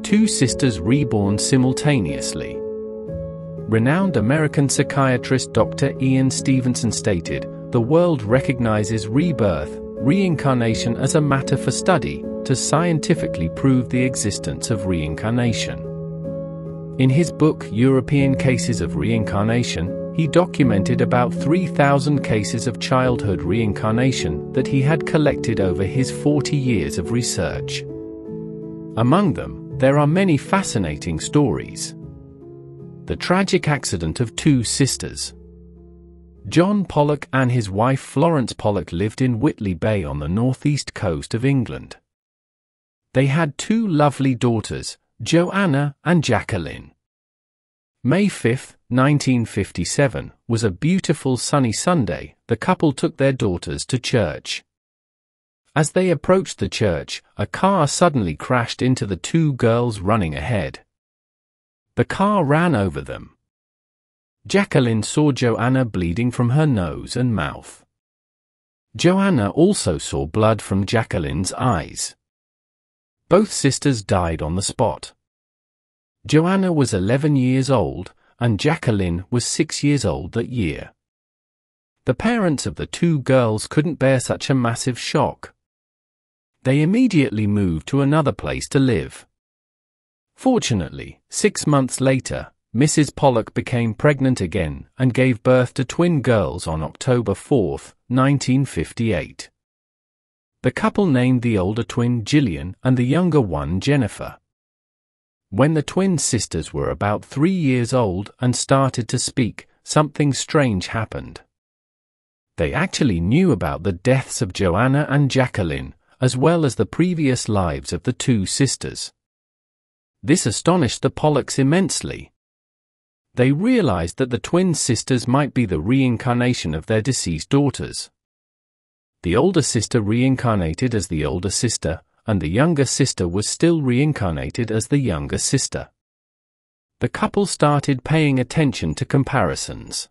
two sisters reborn simultaneously. Renowned American psychiatrist Dr. Ian Stevenson stated, "The world recognizes rebirth, reincarnation as a matter for study, to scientifically prove the existence of reincarnation." In his book European Cases of Reincarnation, he documented about 3,000 cases of childhood reincarnation that he had collected over his 40 years of research. Among them, there are many fascinating stories. The tragic accident of two sisters. John Pollock and his wife Florence Pollock lived in Whitley Bay on the northeast coast of England. They had two lovely daughters, Joanna and Jacqueline. May 5, 1957, was a beautiful sunny Sunday. The couple took their daughters to church. As they approached the church, a car suddenly crashed into the two girls running ahead. The car ran over them. Jacqueline saw Joanna bleeding from her nose and mouth. Joanna also saw blood from Jacqueline's eyes. Both sisters died on the spot. Joanna was 11 years old, and Jacqueline was 6 years old that year. The parents of the two girls couldn't bear such a massive shock. They immediately moved to another place to live. Fortunately, 6 months later, Mrs. Pollock became pregnant again and gave birth to twin girls on October 4, 1958. The couple named the older twin Gillian and the younger one Jennifer. When the twin sisters were about 3 years old and started to speak, something strange happened. They actually knew about the deaths of Joanna and Jacqueline, as well as the previous lives of the two sisters. This astonished the Pollocks immensely. They realized that the twin sisters might be the reincarnation of their deceased daughters. The older sister reincarnated as the older sister, and the younger sister was still reincarnated as the younger sister. The couple started paying attention to comparisons.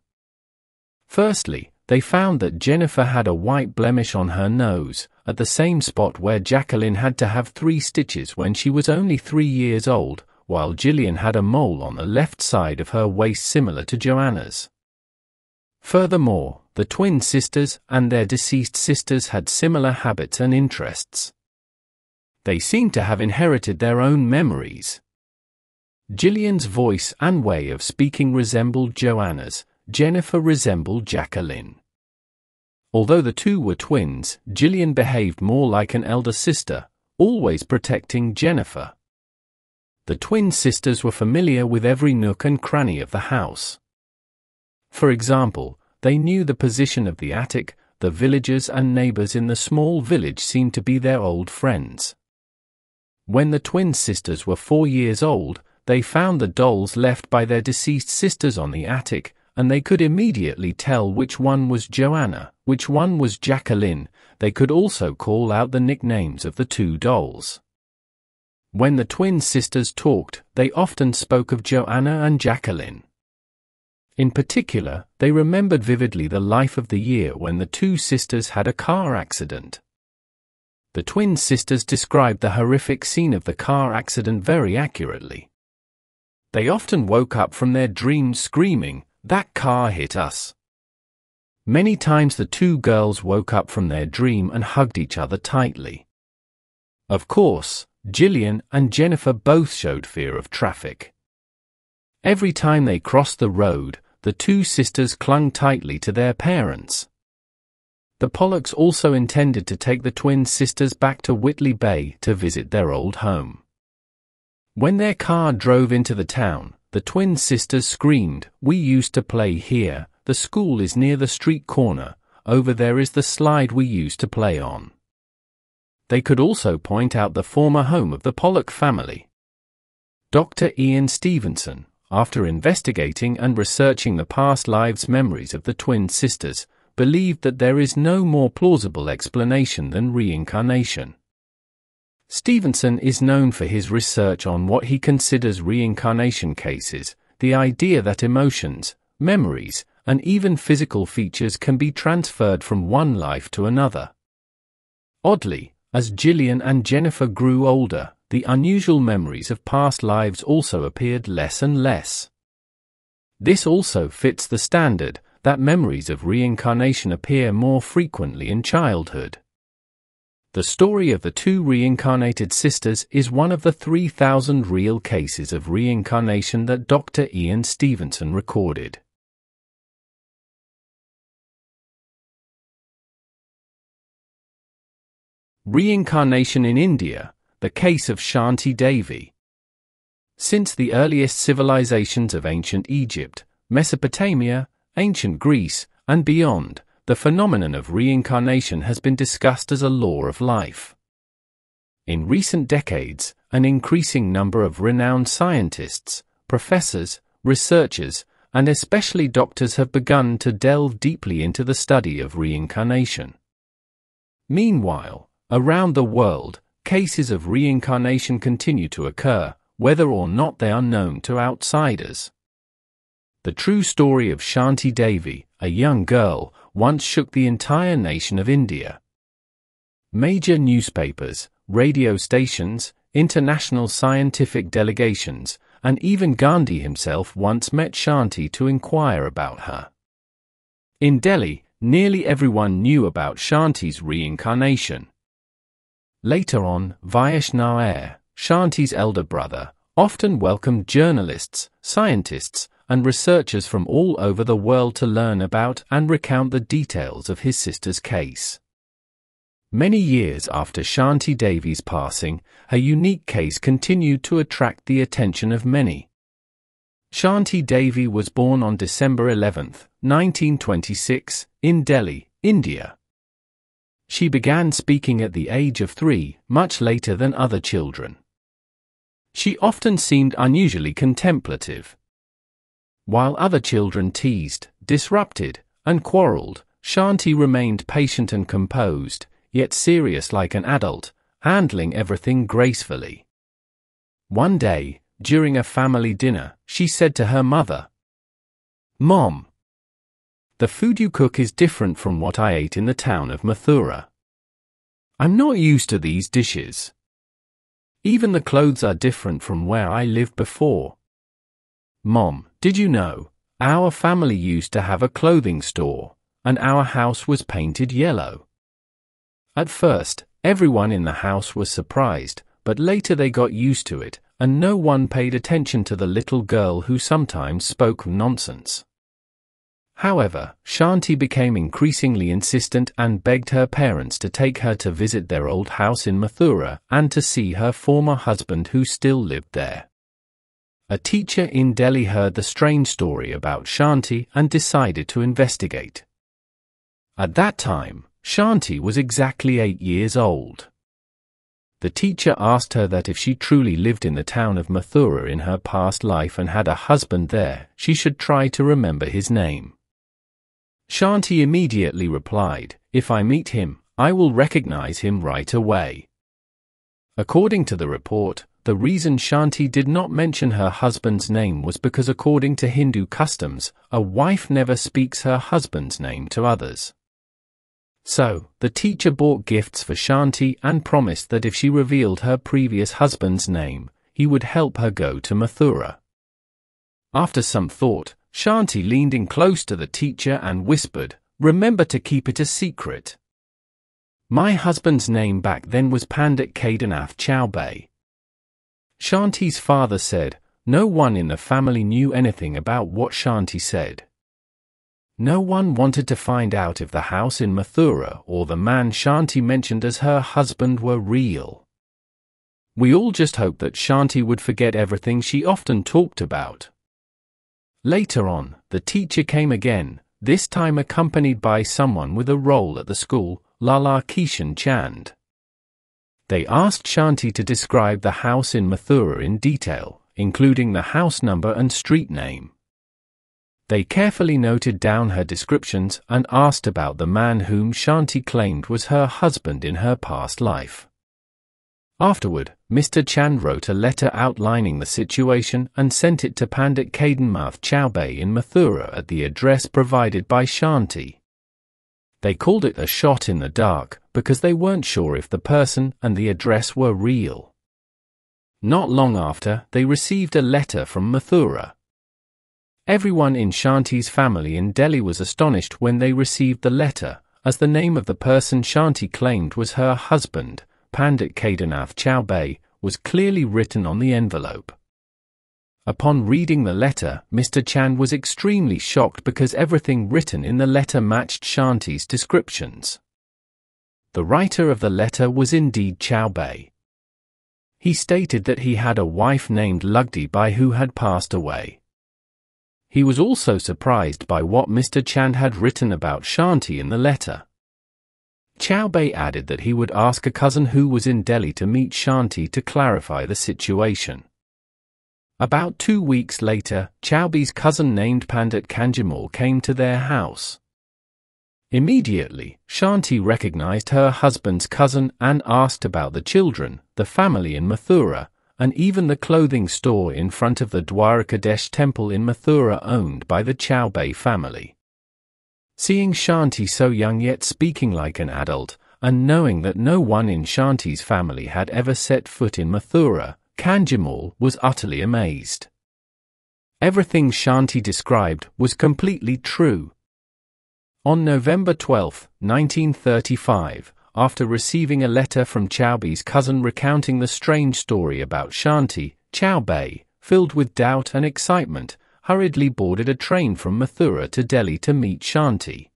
Firstly, they found that Jennifer had a white blemish on her nose, at the same spot where Jacqueline had to have 3 stitches when she was only 3 years old, while Gillian had a mole on the left side of her waist similar to Joanna's. Furthermore, the twin sisters and their deceased sisters had similar habits and interests. They seemed to have inherited their own memories. Gillian's voice and way of speaking resembled Joanna's. Jennifer resembled Jacqueline. Although the two were twins, Gillian behaved more like an elder sister, always protecting Jennifer. The twin sisters were familiar with every nook and cranny of the house. For example, they knew the position of the attic. The villagers and neighbors in the small village seemed to be their old friends. When the twin sisters were 4 years old, they found the dolls left by their deceased sisters on the attic, and they could immediately tell which one was Joanna, which one was Jacqueline. They could also call out the nicknames of the two dolls. When the twin sisters talked, they often spoke of Joanna and Jacqueline. In particular, they remembered vividly the life of the year when the two sisters had a car accident. The twin sisters described the horrific scene of the car accident very accurately. They often woke up from their dreams screaming, "That car hit us." Many times the two girls woke up from their dream and hugged each other tightly. Of course, Gillian and Jennifer both showed fear of traffic. Every time they crossed the road, the two sisters clung tightly to their parents. The Pollocks also intended to take the twin sisters back to Whitley Bay to visit their old home. When their car drove into the town, the twin sisters screamed, "We used to play here, the school is near the street corner, over there is the slide we used to play on." They could also point out the former home of the Pollock family. Dr. Ian Stevenson, after investigating and researching the past lives' memories of the twin sisters, believed that there is no more plausible explanation than reincarnation. Stevenson is known for his research on what he considers reincarnation cases, the idea that emotions, memories, and even physical features can be transferred from one life to another. Oddly, as Gillian and Jennifer grew older, the unusual memories of past lives also appeared less and less. This also fits the standard that memories of reincarnation appear more frequently in childhood. The story of the two reincarnated sisters is one of the 3,000 real cases of reincarnation that Dr. Ian Stevenson recorded. Reincarnation in India, the case of Shanti Devi. Since the earliest civilizations of ancient Egypt, Mesopotamia, ancient Greece, and beyond, the phenomenon of reincarnation has been discussed as a law of life. In recent decades, an increasing number of renowned scientists, professors, researchers, and especially doctors have begun to delve deeply into the study of reincarnation. Meanwhile, around the world, cases of reincarnation continue to occur, whether or not they are known to outsiders. The true story of Shanti Devi, a young girl, once shook the entire nation of India. Major newspapers, radio stations, international scientific delegations, and even Gandhi himself once met Shanti to inquire about her. In Delhi, nearly everyone knew about Shanti's reincarnation. Later on, Vaishnav Nair, Shanti's elder brother, often welcomed journalists, scientists, and researchers from all over the world to learn about and recount the details of his sister's case. Many years after Shanti Devi's passing, her unique case continued to attract the attention of many. Shanti Devi was born on December 11, 1926, in Delhi, India. She began speaking at the age of 3, much later than other children. She often seemed unusually contemplative. While other children teased, disrupted, and quarreled, Shanti remained patient and composed, yet serious like an adult, handling everything gracefully. One day, during a family dinner, she said to her mother, "Mom, the food you cook is different from what I ate in the town of Mathura. I'm not used to these dishes. Even the clothes are different from where I lived before. Mom, did you know, our family used to have a clothing store, and our house was painted yellow." At first, everyone in the house was surprised, but later they got used to it, and no one paid attention to the little girl who sometimes spoke nonsense. However, Shanti became increasingly insistent and begged her parents to take her to visit their old house in Mathura and to see her former husband who still lived there. A teacher in Delhi heard the strange story about Shanti and decided to investigate. At that time, Shanti was exactly 8 years old. The teacher asked her that if she truly lived in the town of Mathura in her past life and had a husband there, she should try to remember his name. Shanti immediately replied, "If I meet him, I will recognize him right away." According to the report, the reason Shanti did not mention her husband's name was because according to Hindu customs, a wife never speaks her husband's name to others. So, the teacher bought gifts for Shanti and promised that if she revealed her previous husband's name, he would help her go to Mathura. After some thought, Shanti leaned in close to the teacher and whispered, "Remember to keep it a secret. My husband's name back then was Pandit Kedarnath Chaubey." Shanti's father said, no one in the family knew anything about what Shanti said. No one wanted to find out if the house in Mathura or the man Shanti mentioned as her husband were real. We all just hoped that Shanti would forget everything she often talked about. Later on, the teacher came again, this time accompanied by someone with a role at the school, Lala Kishan Chand. They asked Shanti to describe the house in Mathura in detail, including the house number and street name. They carefully noted down her descriptions and asked about the man whom Shanti claimed was her husband in her past life. Afterward, Mr. Chand wrote a letter outlining the situation and sent it to Pandit Kedarnath Chaubey in Mathura at the address provided by Shanti. They called it a shot in the dark because they weren't sure if the person and the address were real. Not long after, they received a letter from Mathura. Everyone in Shanti's family in Delhi was astonished when they received the letter, as the name of the person Shanti claimed was her husband, Pandit Kedarnath Chaubey, was clearly written on the envelope. Upon reading the letter, Mr. Chand was extremely shocked because everything written in the letter matched Shanti's descriptions. The writer of the letter was indeed Chaubey. He stated that he had a wife named Lugdi Bai who had passed away. He was also surprised by what Mr. Chand had written about Shanti in the letter. Chaubey added that he would ask a cousin who was in Delhi to meet Shanti to clarify the situation. About 2 weeks later, Chaubey's cousin named Pandit Kanjimal came to their house. Immediately, Shanti recognized her husband's cousin and asked about the children, the family in Mathura, and even the clothing store in front of the Dwarkadesh temple in Mathura owned by the Chaubey family. Seeing Shanti so young yet speaking like an adult, and knowing that no one in Shanti's family had ever set foot in Mathura, Kanjimal was utterly amazed. Everything Shanti described was completely true. On November 12, 1935, after receiving a letter from Chaubey's cousin recounting the strange story about Shanti, Chaubey, filled with doubt and excitement, hurriedly boarded a train from Mathura to Delhi to meet Shanti.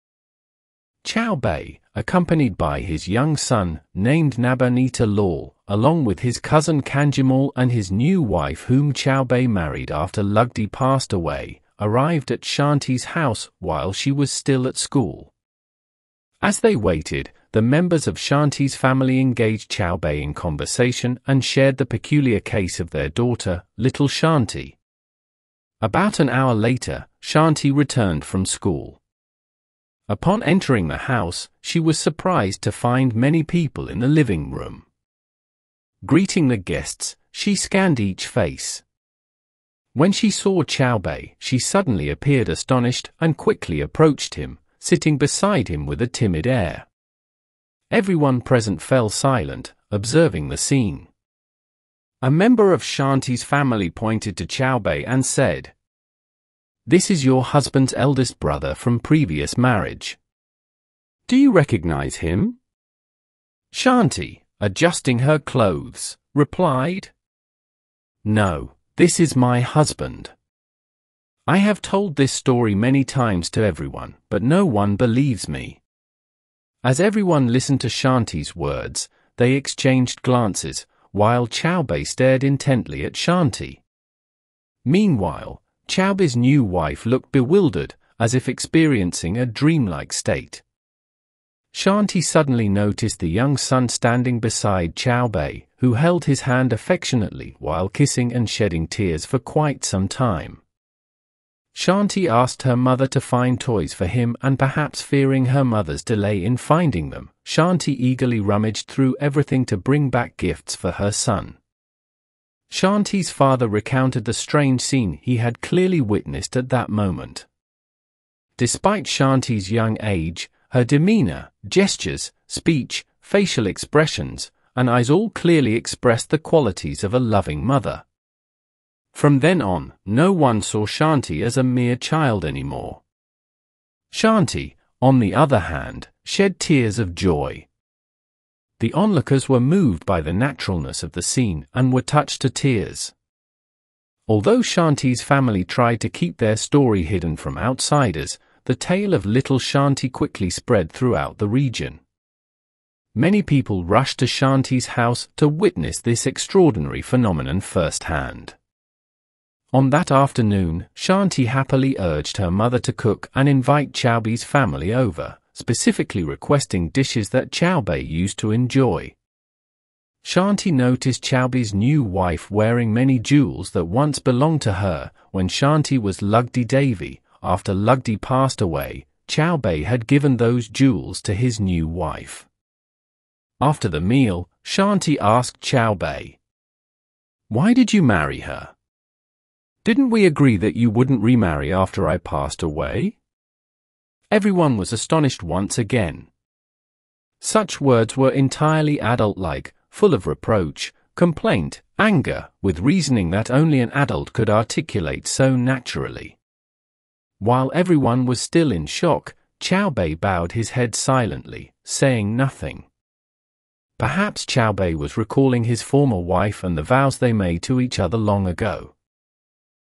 Chaubey, accompanied by his young son, named Nabanita Lal, along with his cousin Kanjimal and his new wife whom Chaubey married after Lugdi passed away, arrived at Shanti's house while she was still at school. As they waited, the members of Shanti's family engaged Chaubey in conversation and shared the peculiar case of their daughter, little Shanti. About an hour later, Shanti returned from school. Upon entering the house, she was surprised to find many people in the living room. Greeting the guests, she scanned each face. When she saw Chaubey, she suddenly appeared astonished and quickly approached him, sitting beside him with a timid air. Everyone present fell silent, observing the scene. A member of Shanti's family pointed to Chaubey and said, "This is your husband's eldest brother from previous marriage. Do you recognize him?" Shanti, adjusting her clothes, replied, "No, this is my husband. I have told this story many times to everyone, but no one believes me." As everyone listened to Shanti's words, they exchanged glances, while Chaubey stared intently at Shanti. Meanwhile, Chaubey's new wife looked bewildered, as if experiencing a dreamlike state. Shanti suddenly noticed the young son standing beside Chaubey, who held his hand affectionately while kissing and shedding tears for quite some time. Shanti asked her mother to find toys for him, and perhaps fearing her mother's delay in finding them, Shanti eagerly rummaged through everything to bring back gifts for her son. Shanti's father recounted the strange scene he had clearly witnessed at that moment. Despite Shanti's young age, her demeanor, gestures, speech, facial expressions, and eyes all clearly expressed the qualities of a loving mother. From then on, no one saw Shanti as a mere child anymore. Shanti, on the other hand, shed tears of joy. The onlookers were moved by the naturalness of the scene and were touched to tears. Although Shanti's family tried to keep their story hidden from outsiders, the tale of little Shanti quickly spread throughout the region. Many people rushed to Shanti's house to witness this extraordinary phenomenon firsthand. On that afternoon, Shanti happily urged her mother to cook and invite Chaubey's family over, specifically requesting dishes that Chaubey used to enjoy. Shanti noticed Chaubey's new wife wearing many jewels that once belonged to her when Shanti was Lugdi Devi. After Lugdi passed away, Chaubey had given those jewels to his new wife. After the meal, Shanti asked Chaubey, "Why did you marry her? Didn't we agree that you wouldn't remarry after I passed away?" Everyone was astonished once again. Such words were entirely adult-like, full of reproach, complaint, anger, with reasoning that only an adult could articulate so naturally. While everyone was still in shock, Chow Bei bowed his head silently, saying nothing. Perhaps Chow Bei was recalling his former wife and the vows they made to each other long ago.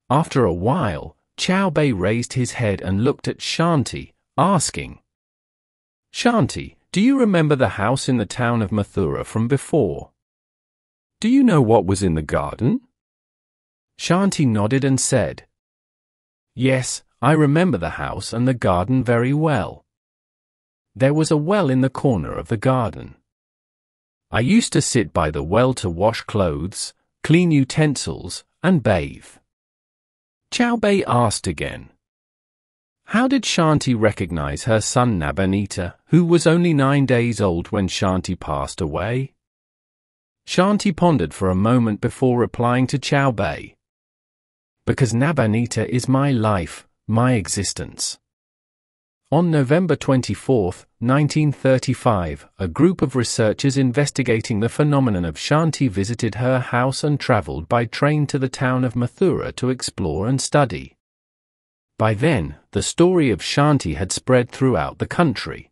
After a while, Chow Bei raised his head and looked at Shanti, asking, "Shanti, do you remember the house in the town of Mathura from before? Do you know what was in the garden?" Shanti nodded and said, "Yes, I remember the house and the garden very well. There was a well in the corner of the garden. I used to sit by the well to wash clothes, clean utensils, and bathe." Chow Bei asked again, "How did Shanti recognize her son Nabanita, who was only 9 days old when Shanti passed away?" Shanti pondered for a moment before replying to Chow Bei. "Because Nabanita is my life, my existence." On November 24, 1935, a group of researchers investigating the phenomenon of Shanti visited her house and traveled by train to the town of Mathura to explore and study. By then, the story of Shanti had spread throughout the country.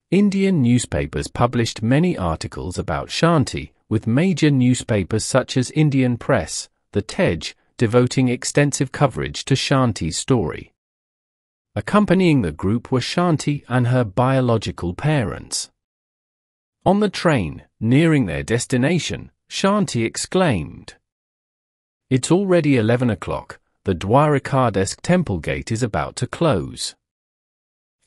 Indian newspapers published many articles about Shanti, with major newspapers such as Indian Press, the Tej, devoting extensive coverage to Shanti's story. Accompanying the group were Shanti and her biological parents. On the train, nearing their destination, Shanti exclaimed, "It's already 11 o'clock, the Dwarikadesk temple gate is about to close."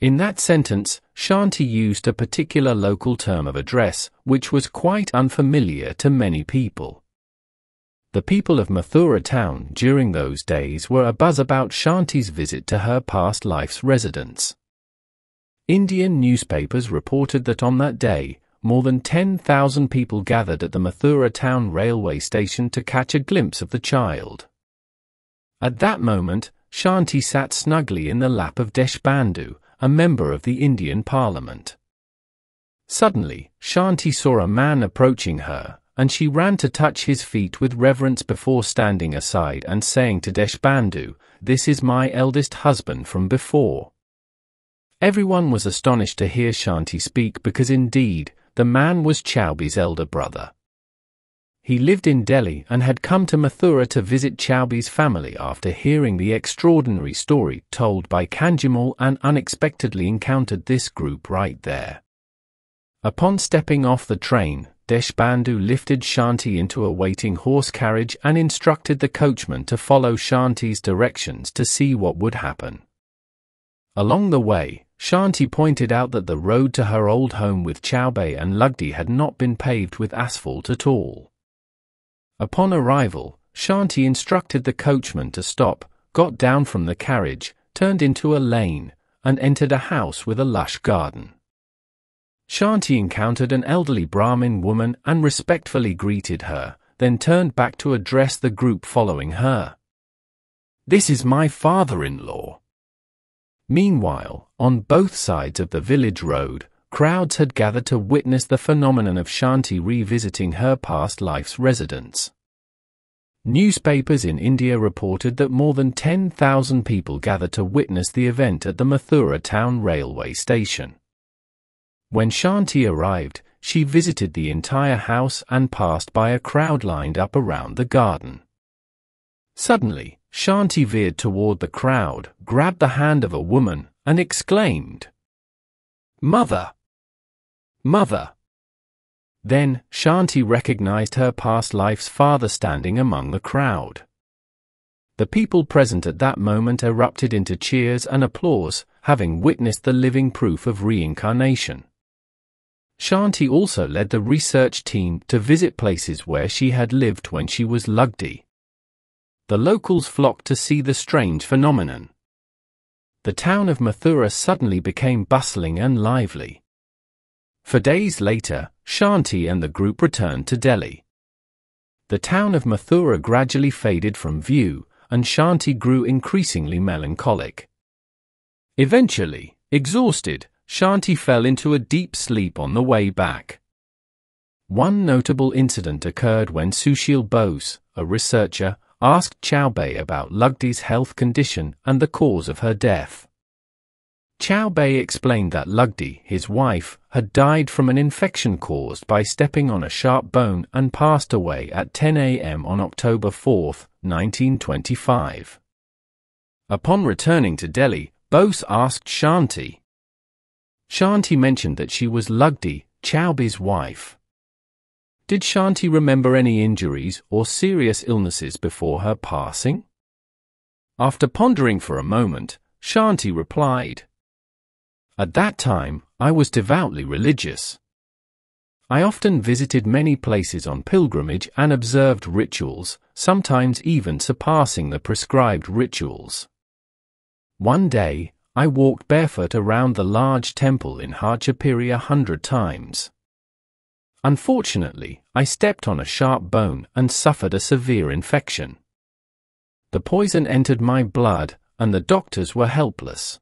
In that sentence, Shanti used a particular local term of address, which was quite unfamiliar to many people. The people of Mathura town during those days were abuzz about Shanti's visit to her past life's residence. Indian newspapers reported that on that day, more than 10,000 people gathered at the Mathura town railway station to catch a glimpse of the child. At that moment, Shanti sat snugly in the lap of Deshbandhu, a member of the Indian Parliament. Suddenly, Shanti saw a man approaching her, and she ran to touch his feet with reverence before standing aside and saying to Deshbandhu, "This is my eldest husband from before." Everyone was astonished to hear Shanti speak because indeed, the man was Chow Bei's elder brother. He lived in Delhi and had come to Mathura to visit Chow Bei's family after hearing the extraordinary story told by Kanjimal and unexpectedly encountered this group right there. Upon stepping off the train, Deshbandhu lifted Shanti into a waiting horse carriage and instructed the coachman to follow Shanti's directions to see what would happen. Along the way, Shanti pointed out that the road to her old home with Chow Bei and Lugdi had not been paved with asphalt at all. Upon arrival, Shanti instructed the coachman to stop, got down from the carriage, turned into a lane, and entered a house with a lush garden. Shanti encountered an elderly Brahmin woman and respectfully greeted her, then turned back to address the group following her. "This is my father-in-law." Meanwhile, on both sides of the village road, crowds had gathered to witness the phenomenon of Shanti revisiting her past life's residence. Newspapers in India reported that more than 10,000 people gathered to witness the event at the Mathura town railway station. When Shanti arrived, she visited the entire house and passed by a crowd lined up around the garden. Suddenly, Shanti veered toward the crowd, grabbed the hand of a woman, and exclaimed, "Mother! Mother!" Then, Shanti recognized her past life's father standing among the crowd. The people present at that moment erupted into cheers and applause, having witnessed the living proof of reincarnation. Shanti also led the research team to visit places where she had lived when she was Lugdi. The locals flocked to see the strange phenomenon. The town of Mathura suddenly became bustling and lively. For days later, Shanti and the group returned to Delhi. The town of Mathura gradually faded from view, and Shanti grew increasingly melancholic. Eventually, exhausted, Shanti fell into a deep sleep on the way back. One notable incident occurred when Sushil Bose, a researcher, asked Choubei about Lugdi's health condition and the cause of her death. Choubei explained that Lugdi, his wife, had died from an infection caused by stepping on a sharp bone and passed away at 10 a.m. on October 4, 1925. Upon returning to Delhi, Bose asked Shanti. Shanti mentioned that she was Lugdi, Choubei's wife. Did Shanti remember any injuries or serious illnesses before her passing? After pondering for a moment, Shanti replied, "At that time, I was devoutly religious. I often visited many places on pilgrimage and observed rituals, sometimes even surpassing the prescribed rituals. One day, I walked barefoot around the large temple in Hachapuri 100 times. Unfortunately, I stepped on a sharp bone and suffered a severe infection. The poison entered my blood, and the doctors were helpless."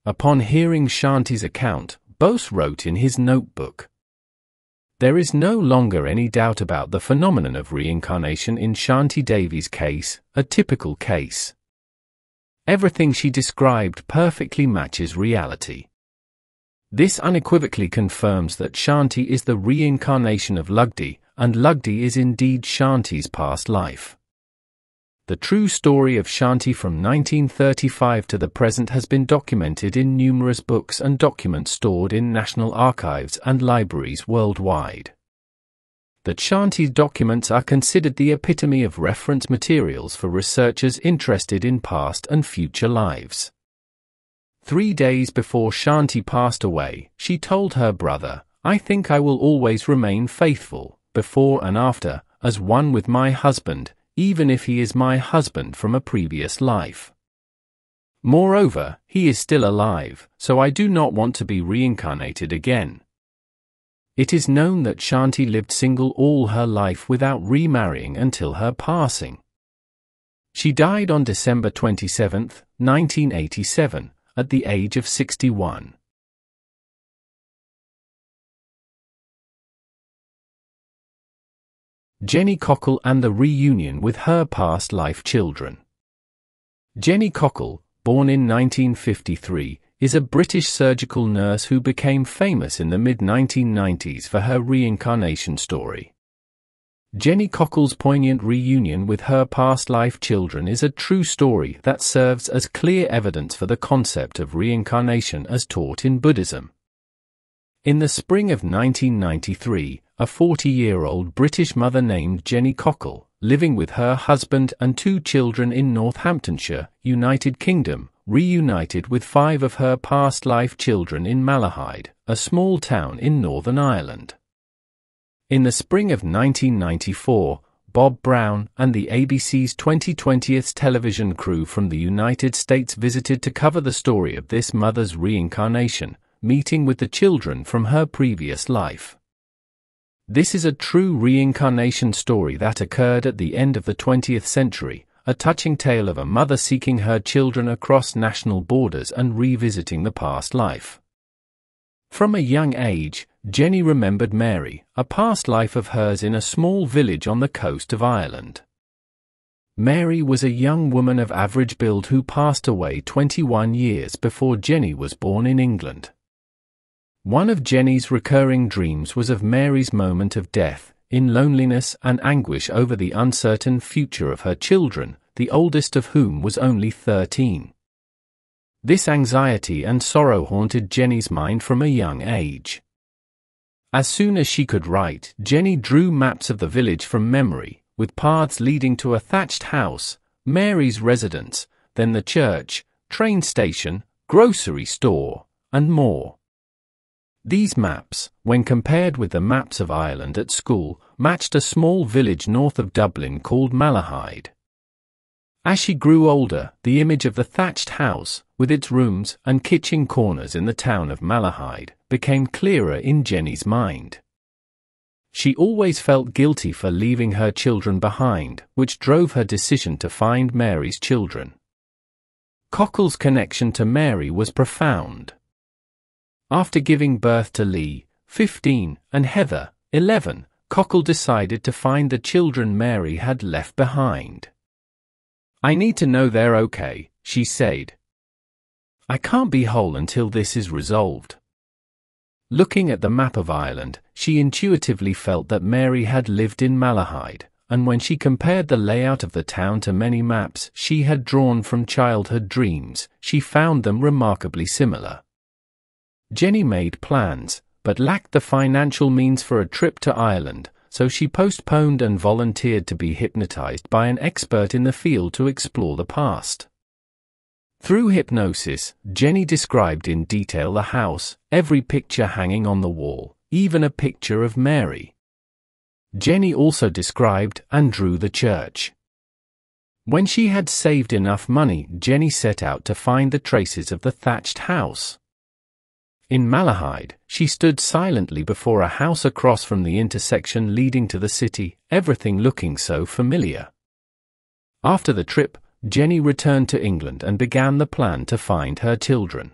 Upon hearing Shanti's account, Bose wrote in his notebook, "There is no longer any doubt about the phenomenon of reincarnation in Shanti Devi's case, a typical case. Everything she described perfectly matches reality. This unequivocally confirms that Shanti is the reincarnation of Lugdi, and Lugdi is indeed Shanti's past life. The true story of Shanti from 1935 to the present has been documented in numerous books and documents stored in national archives and libraries worldwide. The Shanti documents are considered the epitome of reference materials for researchers interested in past and future lives. 3 days before Shanti passed away, she told her brother, "I think I will always remain faithful, before and after, as one with my husband, even if he is my husband from a previous life. Moreover, he is still alive, so I do not want to be reincarnated again." It is known that Shanti lived single all her life without remarrying until her passing. She died on December 27, 1987, at the age of 61. Jenny Cockle and the reunion with her past life children. Jenny Cockle, born in 1953, is a British surgical nurse who became famous in the mid-1990s for her reincarnation story. Jenny Cockle's poignant reunion with her past life children is a true story that serves as clear evidence for the concept of reincarnation as taught in Buddhism. In the spring of 1993, a 40-year-old British mother named Jenny Cockle, living with her husband and 2 children in Northamptonshire, United Kingdom, reunited with 5 of her past life children in Malahide, a small town in Northern Ireland. In the spring of 1994, Bob Brown and the ABC's 2020th television crew from the United States visited to cover the story of this mother's reincarnation, meeting with the children from her previous life. This is a true reincarnation story that occurred at the end of the 20th century, a touching tale of a mother seeking her children across national borders and revisiting the past life. From a young age, Jenny remembered Mary, a past life of hers in a small village on the coast of Ireland. Mary was a young woman of average build who passed away 21 years before Jenny was born in England. One of Jenny's recurring dreams was of Mary's moment of death, in loneliness and anguish over the uncertain future of her children, the oldest of whom was only 13. This anxiety and sorrow haunted Jenny's mind from a young age. As soon as she could write, Jenny drew maps of the village from memory, with paths leading to a thatched house, Mary's residence, then the church, train station, grocery store, and more. These maps, when compared with the maps of Ireland at school, matched a small village north of Dublin called Malahide. As she grew older, the image of the thatched house, with its rooms and kitchen corners in the town of Malahide, became clearer in Jenny's mind. She always felt guilty for leaving her children behind, which drove her decision to find Mary's children. Cockle's connection to Mary was profound. After giving birth to Lee, 15, and Heather, 11, Cockle decided to find the children Mary had left behind. "I need to know they're okay," she said. "I can't be whole until this is resolved." Looking at the map of Ireland, she intuitively felt that Mary had lived in Malahide, and when she compared the layout of the town to many maps she had drawn from childhood dreams, she found them remarkably similar. Jenny made plans, but lacked the financial means for a trip to Ireland, so she postponed and volunteered to be hypnotized by an expert in the field to explore the past. Through hypnosis, Jenny described in detail the house, every picture hanging on the wall, even a picture of Mary. Jenny also described and drew the church. When she had saved enough money, Jenny set out to find the traces of the thatched house. In Malahide, she stood silently before a house across from the intersection leading to the city, everything looking so familiar. After the trip, Jenny returned to England and began the plan to find her children.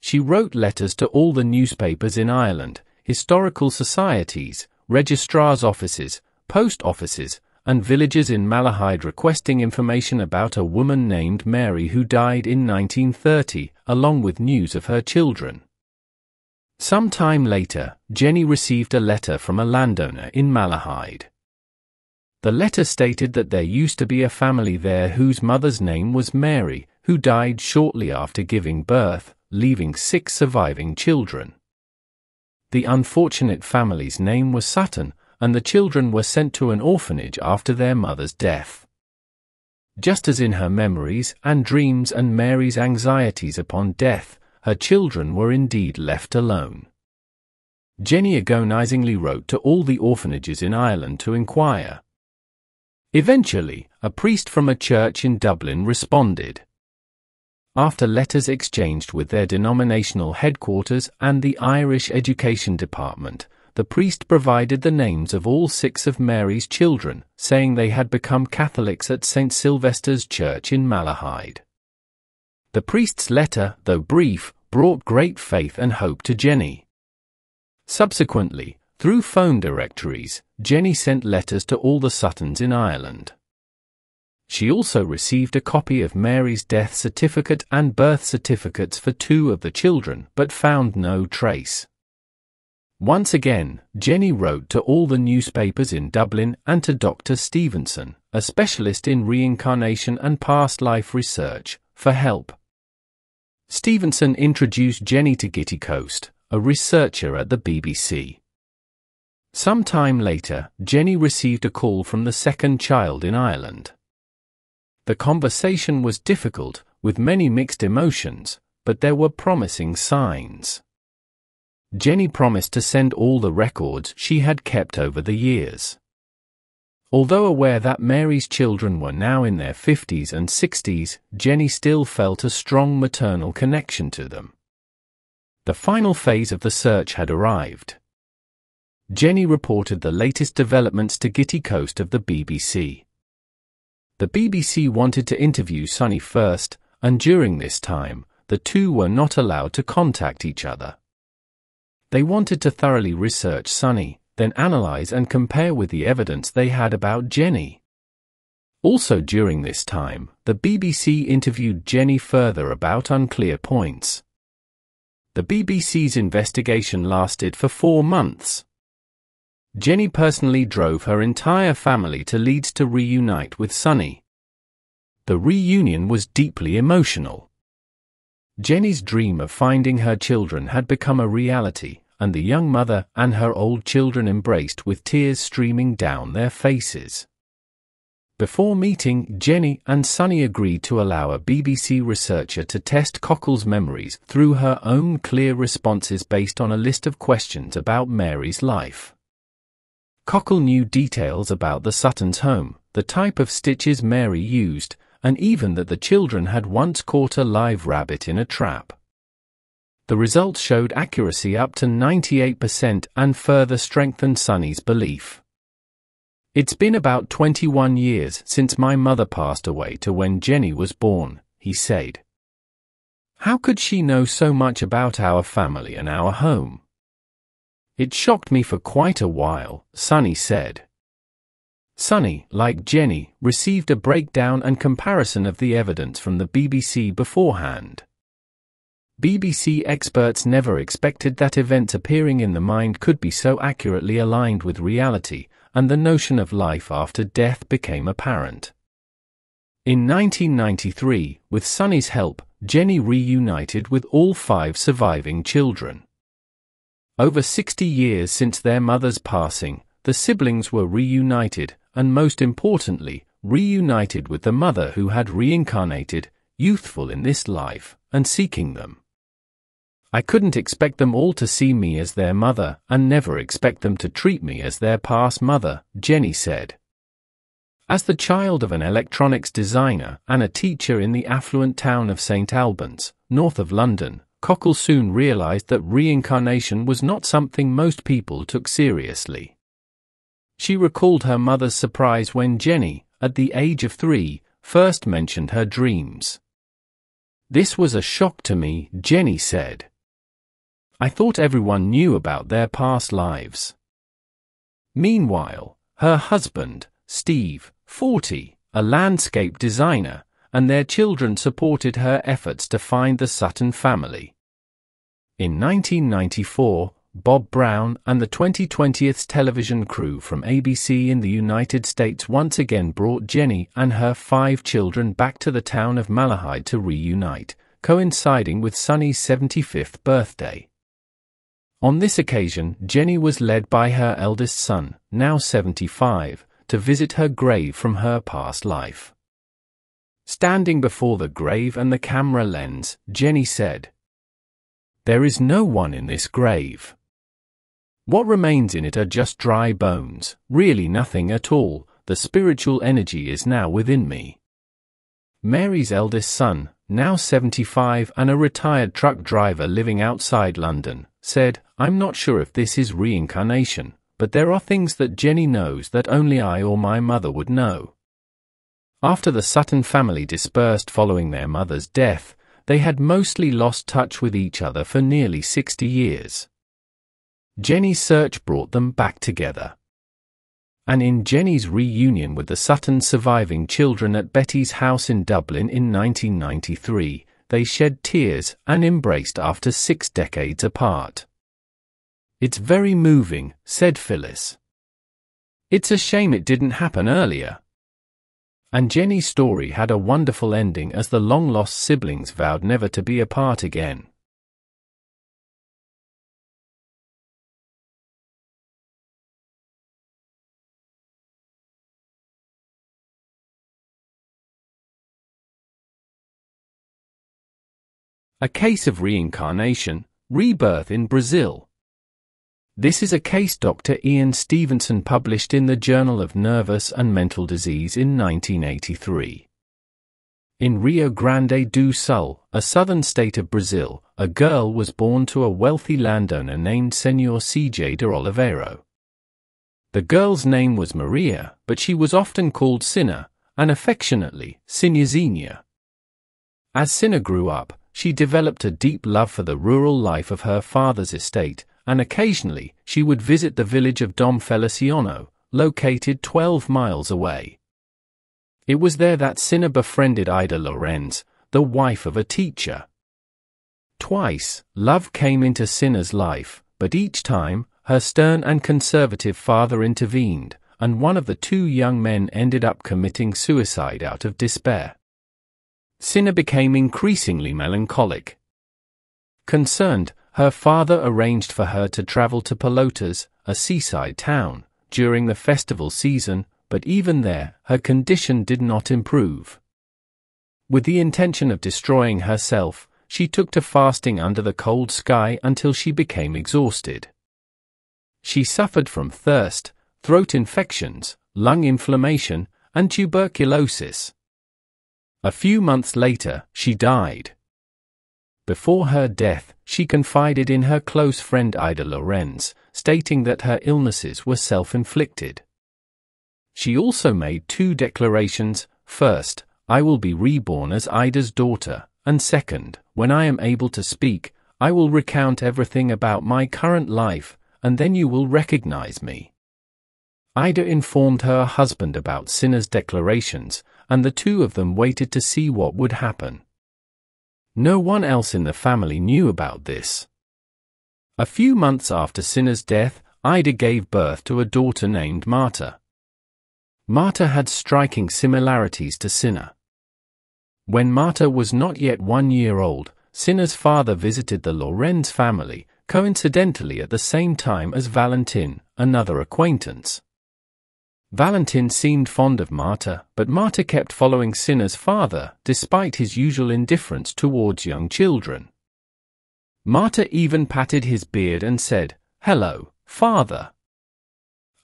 She wrote letters to all the newspapers in Ireland, historical societies, registrars' offices, post offices, and villages in Malahide requesting information about a woman named Mary who died in 1930, along with news of her children. Some time later, Jenny received a letter from a landowner in Malahide. The letter stated that there used to be a family there whose mother's name was Mary, who died shortly after giving birth, leaving 6 surviving children. The unfortunate family's name was Sutton, and the children were sent to an orphanage after their mother's death. Just as in her memories and dreams and Mary's anxieties upon death, her children were indeed left alone. Jenny agonizingly wrote to all the orphanages in Ireland to inquire. Eventually, a priest from a church in Dublin responded. After letters exchanged with their denominational headquarters and the Irish Education Department, the priest provided the names of all 6 of Mary's children, saying they had become Catholics at St. Sylvester's Church in Malahide. The priest's letter, though brief, brought great faith and hope to Jenny. Subsequently, through phone directories, Jenny sent letters to all the Suttons in Ireland. She also received a copy of Mary's death certificate and birth certificates for 2 of the children, but found no trace. Once again, Jenny wrote to all the newspapers in Dublin and to Dr. Stevenson, a specialist in reincarnation and past life research, for help. Stevenson introduced Jenny to Gitty Coast, a researcher at the BBC. Some time later, Jenny received a call from the second child in Ireland. The conversation was difficult, with many mixed emotions, but there were promising signs. Jenny promised to send all the records she had kept over the years. Although aware that Mary's children were now in their 50s and 60s, Jenny still felt a strong maternal connection to them. The final phase of the search had arrived. Jenny reported the latest developments to Gitty Coast of the BBC. The BBC wanted to interview Sonny first, and during this time, the two were not allowed to contact each other. They wanted to thoroughly research Sonny, then analyze and compare with the evidence they had about Jenny. Also during this time, the BBC interviewed Jenny further about unclear points. The BBC's investigation lasted for 4 months. Jenny personally drove her entire family to Leeds to reunite with Sonny. The reunion was deeply emotional. Jenny's dream of finding her children had become a reality, and the young mother and her old children embraced with tears streaming down their faces. Before meeting, Jenny and Sonny agreed to allow a BBC researcher to test Cockle's memories through her own clear responses based on a list of questions about Mary's life. Cockle knew details about the Suttons' home, the type of stitches Mary used, and even that the children had once caught a live rabbit in a trap. The results showed accuracy up to 98% and further strengthened Sonny's belief. "It's been about 21 years since my mother passed away to when Jenny was born," he said. "How could she know so much about our family and our home? It shocked me for quite a while, Sunny said. Sunny, like Jenny, received a breakdown and comparison of the evidence from the BBC beforehand. BBC experts never expected that events appearing in the mind could be so accurately aligned with reality, and the notion of life after death became apparent. In 1993, with Sunny's help, Jenny reunited with all 5 surviving children. Over 60 years since their mother's passing, the siblings were reunited, and most importantly, reunited with the mother who had reincarnated, youthful in this life, and seeking them. I couldn't expect them all to see me as their mother, and never expect them to treat me as their past mother, Jenny said. As the child of an electronics designer and a teacher in the affluent town of St Albans, north of London, Cockle soon realized that reincarnation was not something most people took seriously. She recalled her mother's surprise when Jenny, at the age of 3, first mentioned her dreams. "This was a shock to me," Jenny said. "I thought everyone knew about their past lives." Meanwhile, her husband, Steve, 40, a landscape designer, and their children supported her efforts to find the Sutton family. In 1994, Bob Brown and the 2020th television crew from ABC in the United States once again brought Jenny and her 5 children back to the town of Malahide to reunite, coinciding with Sunny's 75th birthday. On this occasion, Jenny was led by her eldest son, now 75, to visit her grave from her past life. Standing before the grave and the camera lens, Jenny said, "There is no one in this grave. What remains in it are just dry bones, really nothing at all. The spiritual energy is now within me." Mary's eldest son, now 75 and a retired truck driver living outside London, said, "I'm not sure if this is reincarnation, but there are things that Jenny knows that only I or my mother would know." After the Sutton family dispersed following their mother's death, they had mostly lost touch with each other for nearly 60 years. Jenny's search brought them back together. And in Jenny's reunion with the Sutton surviving children at Betty's house in Dublin in 1993, they shed tears and embraced after 6 decades apart. "It's very moving," said Phyllis. "It's a shame it didn't happen earlier." And Jenny's story had a wonderful ending as the long-lost siblings vowed never to be apart again. A case of reincarnation, rebirth in Brazil. This is a case Dr. Ian Stevenson published in the Journal of Nervous and Mental Disease in 1983. In Rio Grande do Sul, a southern state of Brazil, a girl was born to a wealthy landowner named Senhor C.J. de Oliveira. The girl's name was Maria, but she was often called Cinna, and affectionately, Sinhazinha. As Cinna grew up, she developed a deep love for the rural life of her father's estate, and occasionally she would visit the village of Dom Feliciano, located 12 miles away. It was there that Cinna befriended Ida Lorenz, the wife of a teacher. Twice, love came into Cinna's life, but each time, her stern and conservative father intervened, and one of the 2 young men ended up committing suicide out of despair. Cinna became increasingly melancholic. Concerned, her father arranged for her to travel to Pelotas, a seaside town, during the festival season, but even there, her condition did not improve. With the intention of destroying herself, she took to fasting under the cold sky until she became exhausted. She suffered from thirst, throat infections, lung inflammation, and tuberculosis. A few months later, she died. Before her death, she confided in her close friend Ida Lorenz, stating that her illnesses were self-inflicted. She also made 2 declarations: first, I will be reborn as Ida's daughter, and second, when I am able to speak, I will recount everything about my current life, and then you will recognize me." Ida informed her husband about Sinner's declarations, and the two of them waited to see what would happen. No one else in the family knew about this. A few months after Sinner's death, Ida gave birth to a daughter named Marta. Marta had striking similarities to Sinner. When Marta was not yet 1 year old, Sinner's father visited the Lorenz family, coincidentally at the same time as Valentin, another acquaintance. Valentin seemed fond of Marta, but Marta kept following Sinner's father, despite his usual indifference towards young children. Marta even patted his beard and said, "Hello, father."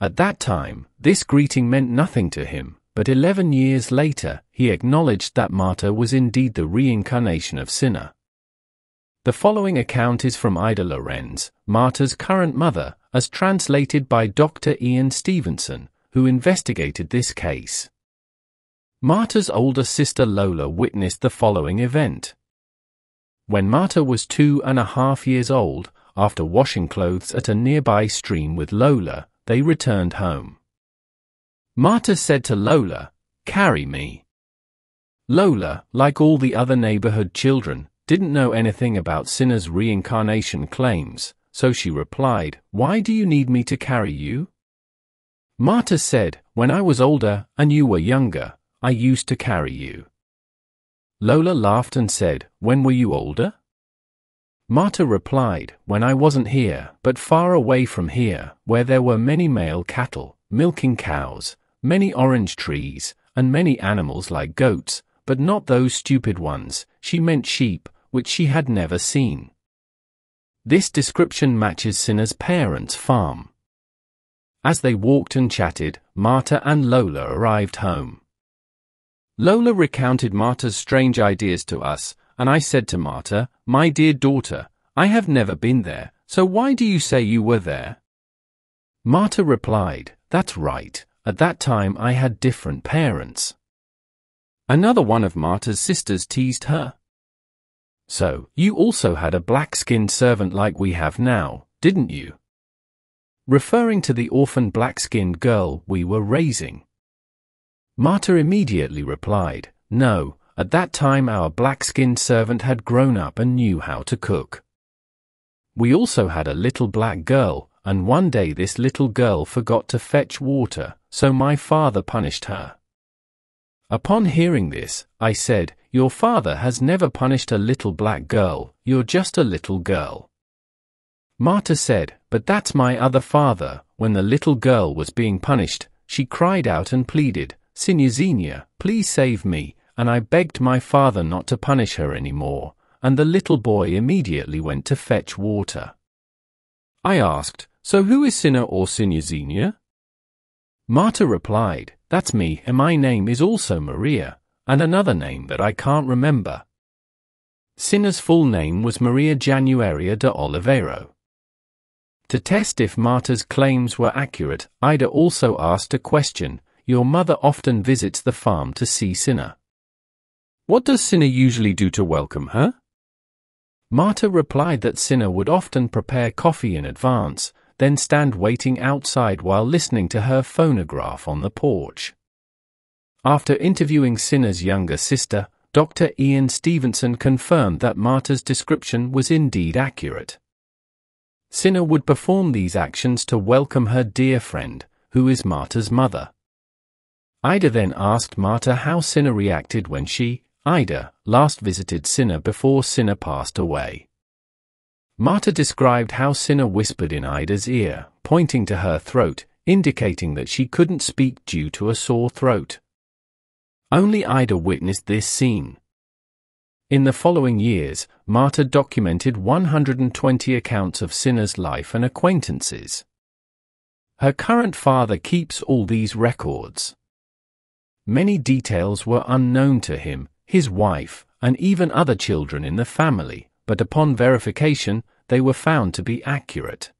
At that time, this greeting meant nothing to him, but 11 years later, he acknowledged that Marta was indeed the reincarnation of Sinner. The following account is from Ida Lorenz, Marta's current mother, as translated by Dr. Ian Stevenson, who investigated this case. Marta's older sister Lola witnessed the following event. When Marta was 2.5 years old, after washing clothes at a nearby stream with Lola, they returned home. Marta said to Lola, "Carry me." Lola, like all the other neighborhood children, didn't know anything about Sinner's reincarnation claims, so she replied, "Why do you need me to carry you?" Marta said, "When I was older, and you were younger, I used to carry you." Lola laughed and said, "When were you older?" Marta replied, "When I wasn't here, but far away from here, where there were many male cattle, milking cows, many orange trees, and many animals like goats, but not those stupid ones." She meant sheep, which she had never seen. This description matches Sinner's parents' farm. As they walked and chatted, Marta and Lola arrived home. Lola recounted Marta's strange ideas to us, and I said to Marta, "My dear daughter, I have never been there, so why do you say you were there?" Marta replied, "That's right, at that time I had different parents." Another one of Marta's sisters teased her. "So, you also had a black-skinned servant like we have now, didn't you?" Referring to the orphan black-skinned girl we were raising. Marta immediately replied, "No, at that time our black-skinned servant had grown up and knew how to cook. We also had a little black girl, and one day this little girl forgot to fetch water, so my father punished her." Upon hearing this, I said, "Your father has never punished a little black girl, you're just a little girl." Marta said, "But that's my other father." When the little girl was being punished, she cried out and pleaded, "Signorina, please save me," and I begged my father not to punish her anymore, and the little boy immediately went to fetch water. I asked, "So who is Sinner or Signorina?" Marta replied, "That's me, and my name is also Maria, and another name that I can't remember." Sinner's full name was Maria Januaria de Oliveira. To test if Marta's claims were accurate, Ida also asked a question. "Your mother often visits the farm to see Sinner. What does Sinner usually do to welcome her?" Marta replied that Sinner would often prepare coffee in advance, then stand waiting outside while listening to her phonograph on the porch. After interviewing Sinner's younger sister, Dr. Ian Stevenson confirmed that Marta's description was indeed accurate. Sinner would perform these actions to welcome her dear friend, who is Marta's mother. Ida then asked Marta how Sinner reacted when she, Ida, last visited Sinner before Sinner passed away. Marta described how Sinner whispered in Ida's ear, pointing to her throat, indicating that she couldn't speak due to a sore throat. Only Ida witnessed this scene. In the following years, Marta documented 120 accounts of Sinner's life and acquaintances. Her current father keeps all these records. Many details were unknown to him, his wife, and even other children in the family, but upon verification, they were found to be accurate.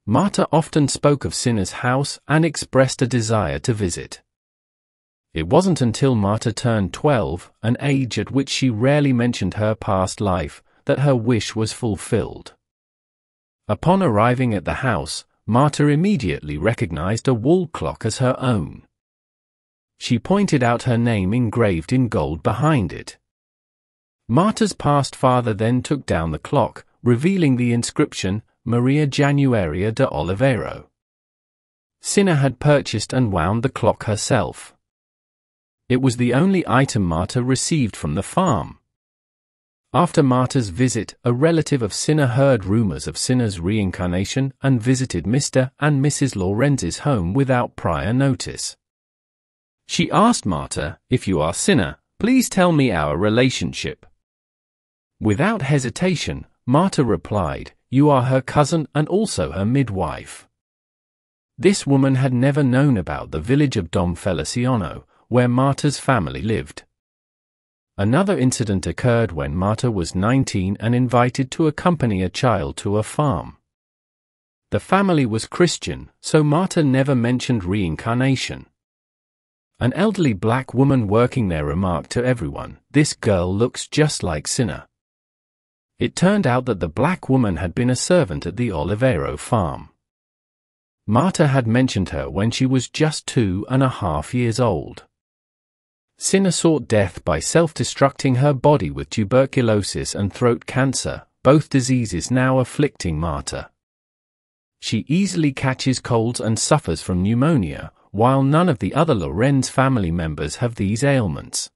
Marta often spoke of Sinner's house and expressed a desire to visit. It wasn't until Marta turned 12, an age at which she rarely mentioned her past life, that her wish was fulfilled. Upon arriving at the house, Marta immediately recognized a wall clock as her own. She pointed out her name engraved in gold behind it. Marta's past father then took down the clock, revealing the inscription, Maria Januaria de Oliveira. Cinna had purchased and wound the clock herself. It was the only item Marta received from the farm. After Marta's visit, a relative of Cinna heard rumors of Cinna's reincarnation and visited Mr. and Mrs. Lorenz's home without prior notice. She asked Marta, "If you are Cinna, please tell me our relationship." Without hesitation, Marta replied, "You are her cousin and also her midwife." This woman had never known about the village of Dom Feliciano, where Marta's family lived. Another incident occurred when Marta was 19 and invited to accompany a child to a farm. The family was Christian, so Marta never mentioned reincarnation. An elderly black woman working there remarked to everyone, "This girl looks just like Cinna." It turned out that the black woman had been a servant at the Oliveira farm. Marta had mentioned her when she was just 2.5 years old. Cinna sought death by self-destructing her body with tuberculosis and throat cancer, both diseases now afflicting Marta. She easily catches colds and suffers from pneumonia, while none of the other Lorenz family members have these ailments.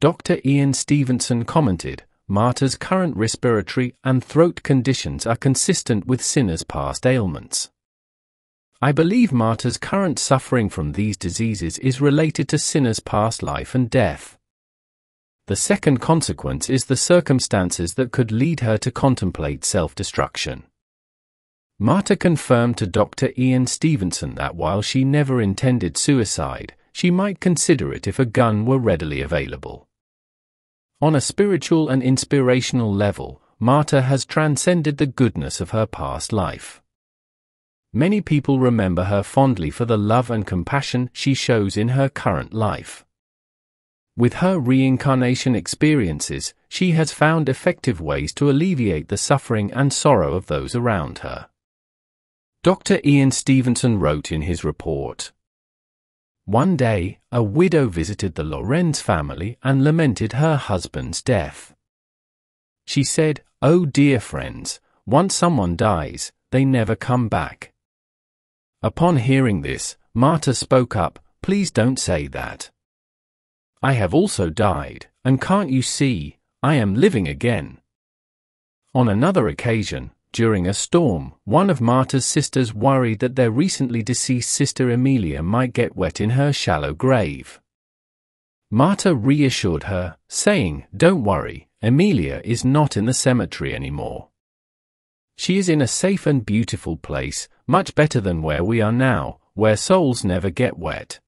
Dr. Ian Stevenson commented, "Marta's current respiratory and throat conditions are consistent with Cinna's past ailments. I believe Marta's current suffering from these diseases is related to Cinna's past life and death. The second consequence is the circumstances that could lead her to contemplate self-destruction." Marta confirmed to Dr. Ian Stevenson that while she never intended suicide, she might consider it if a gun were readily available. On a spiritual and inspirational level, Marta has transcended the goodness of her past life. Many people remember her fondly for the love and compassion she shows in her current life. With her reincarnation experiences, she has found effective ways to alleviate the suffering and sorrow of those around her. Dr. Ian Stevenson wrote in his report, "One day, a widow visited the Lorenz family and lamented her husband's death. She said, 'Oh dear friends, once someone dies, they never come back.' Upon hearing this, Marta spoke up, 'Please don't say that. I have also died, and can't you see, I am living again.'" On another occasion, during a storm, one of Marta's sisters worried that their recently deceased sister Emilia might get wet in her shallow grave. Marta reassured her, saying, "Don't worry, Emilia is not in the cemetery anymore. She is in a safe and beautiful place, much better than where we are now, where souls never get wet."